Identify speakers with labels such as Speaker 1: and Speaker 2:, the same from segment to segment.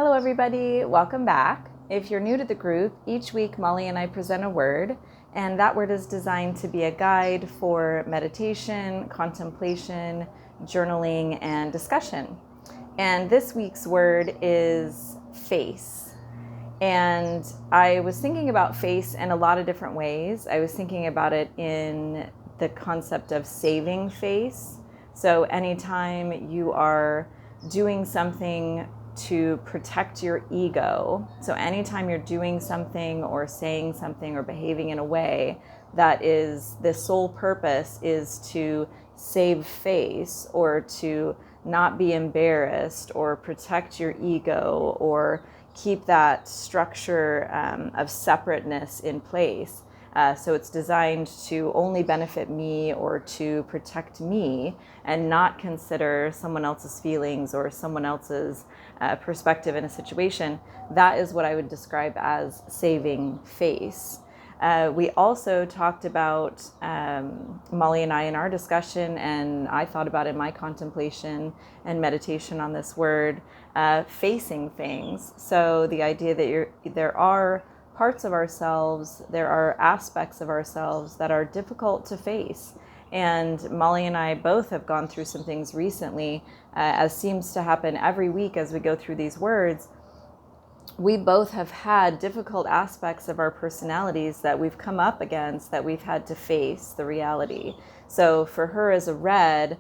Speaker 1: Hello everybody, welcome back. If you're new to the group, each week Molly and I present a word, and that word is designed to be a guide for meditation, contemplation, journaling, and discussion. And this week's word is face. And I was thinking about face in a lot of different ways. I was thinking about it in the concept of saving face. So anytime you are doing something to protect your ego, so anytime you're doing something or saying something or behaving in a way that is, the sole purpose is to save face or to not be embarrassed or protect your ego or keep that structure of separateness in place. So it's designed to only benefit me or to protect me and not consider someone else's feelings or someone else's perspective in a situation. That is what I would describe as saving face. We also talked about, Molly and I in our discussion, and I thought about in my contemplation and meditation on this word, facing things. So the idea that there are parts of ourselves, there are aspects of ourselves that are difficult to face. And Molly and I both have gone through some things recently, as seems to happen every week as we go through these words. We both have had difficult aspects of our personalities that we've come up against, that we've had to face the reality. So for her as a red,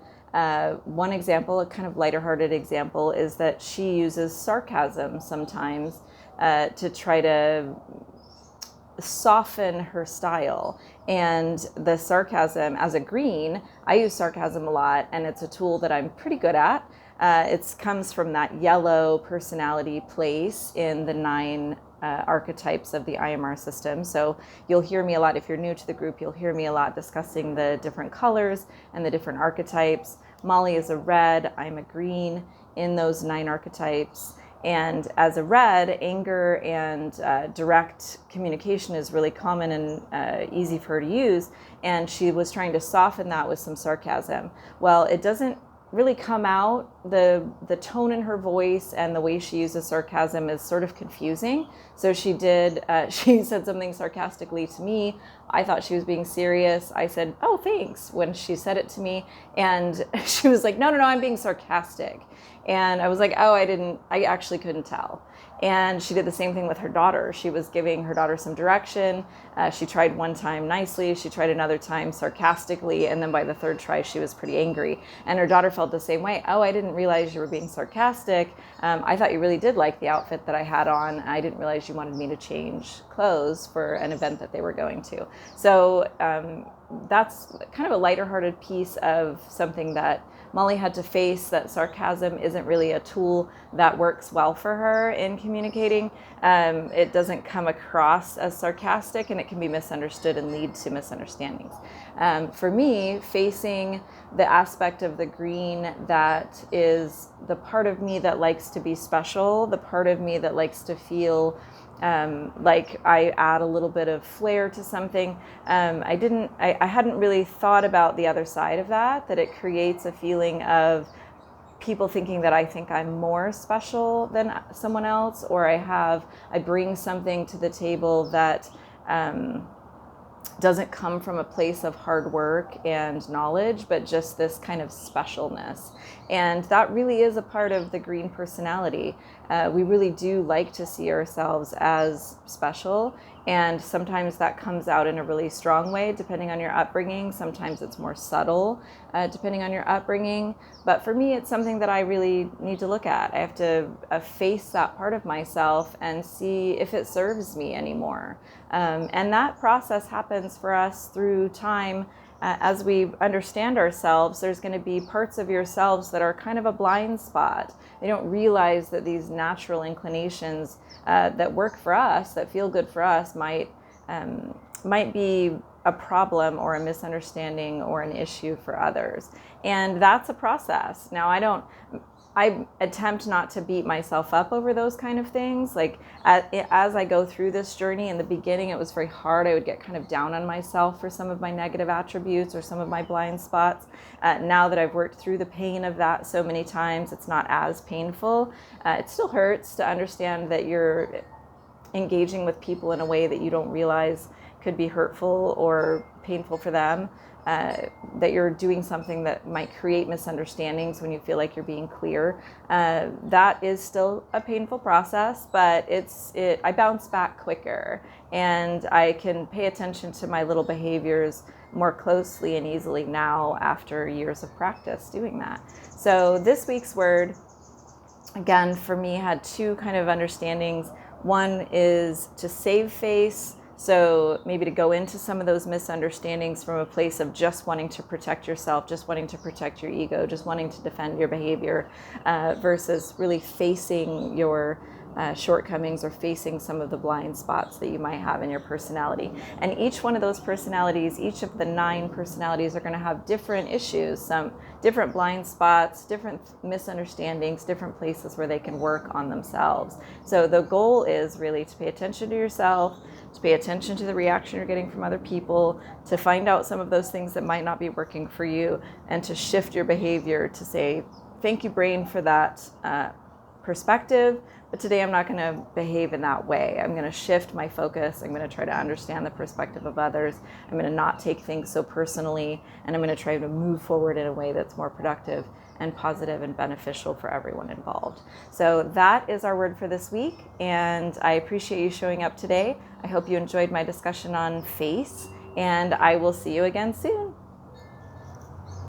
Speaker 1: one example, a kind of lighter-hearted example, is that she uses sarcasm sometimes to try to soften her style. And the sarcasm, as a green, I use sarcasm a lot, and it's a tool that I'm pretty good at. It comes from that yellow personality place in the 9 archetypes of the IMR system. So you'll hear me a lot, if you're new to the group, you'll hear me a lot discussing the different colors and the different archetypes. Molly is a red, I'm a green in those 9 archetypes. And as a red, anger and direct communication is really common and easy for her to use. And she was trying to soften that with some sarcasm. Well, it doesn't really come out. The tone in her voice and the way she uses sarcasm is sort of confusing. So she said something sarcastically to me. I thought she was being serious. I said, "Oh, thanks," when she said it to me. And she was like, no, I'm being sarcastic. And I was like, oh, I actually couldn't tell. And she did the same thing with her daughter. She was giving her daughter some direction. She tried one time nicely. She tried another time sarcastically. And then by the 3rd try, she was pretty angry. And her daughter felt the same way. "Oh, I didn't realize you were being sarcastic. I thought you really did like the outfit that I had on. I didn't realize you wanted me to change clothes for an event that they were going to." So that's kind of a lighter-hearted piece of something that Molly had to face, that sarcasm isn't really a tool that works well for her in communicating. It doesn't come across as sarcastic, and it can be misunderstood and lead to misunderstandings. For me, facing the aspect of the green that is the part of me that likes to be special, the part of me that likes to feel like I add a little bit of flair to something. I hadn't really thought about the other side of that it creates a feeling of people thinking that I think I'm more special than someone else, or I bring something to the table that doesn't come from a place of hard work and knowledge, but just this kind of specialness. And that really is a part of the green personality. We really do like to see ourselves as special, and sometimes that comes out in a really strong way depending on your upbringing. Sometimes it's more subtle depending on your upbringing. But for me, it's something that I really need to look at. I have to face that part of myself and see if it serves me anymore. And that process happens for us through time. As we understand ourselves, there's going to be parts of yourselves that are kind of a blind spot. They don't realize that these natural inclinations that work for us, that feel good for us, might be a problem or a misunderstanding or an issue for others. And that's a process. Now, I attempt not to beat myself up over those kind of things. Like as I go through this journey, in the beginning, it was very hard. I would get kind of down on myself for some of my negative attributes or some of my blind spots. Now that I've worked through the pain of that so many times, it's not as painful. It still hurts to understand that you're engaging with people in a way that you don't realize could be hurtful or painful for them. That you're doing something that might create misunderstandings when you feel like you're being clear. That is still a painful process, but I bounce back quicker, and I can pay attention to my little behaviors more closely and easily now after years of practice doing that. So this week's word, again, for me, had two kind of understandings. One is to save face. So maybe to go into some of those misunderstandings from a place of just wanting to protect yourself, just wanting to protect your ego, just wanting to defend your behavior, versus really facing your shortcomings or facing some of the blind spots that you might have in your personality. And each one of those personalities, each of the 9 personalities, are going to have different issues, some different blind spots, different misunderstandings, different places where they can work on themselves. So the goal is really to pay attention to yourself, to pay attention to the reaction you're getting from other people, to find out some of those things that might not be working for you, and to shift your behavior to say, thank you, brain, for that perspective, but today I'm not going to behave in that way. I'm going to shift my focus. I'm going to try to understand the perspective of others. I'm going to not take things so personally, and I'm going to try to move forward in a way that's more productive and positive and beneficial for everyone involved. So that is our word for this week, and I appreciate you showing up today. I hope you enjoyed my discussion on face, and I will see you again soon.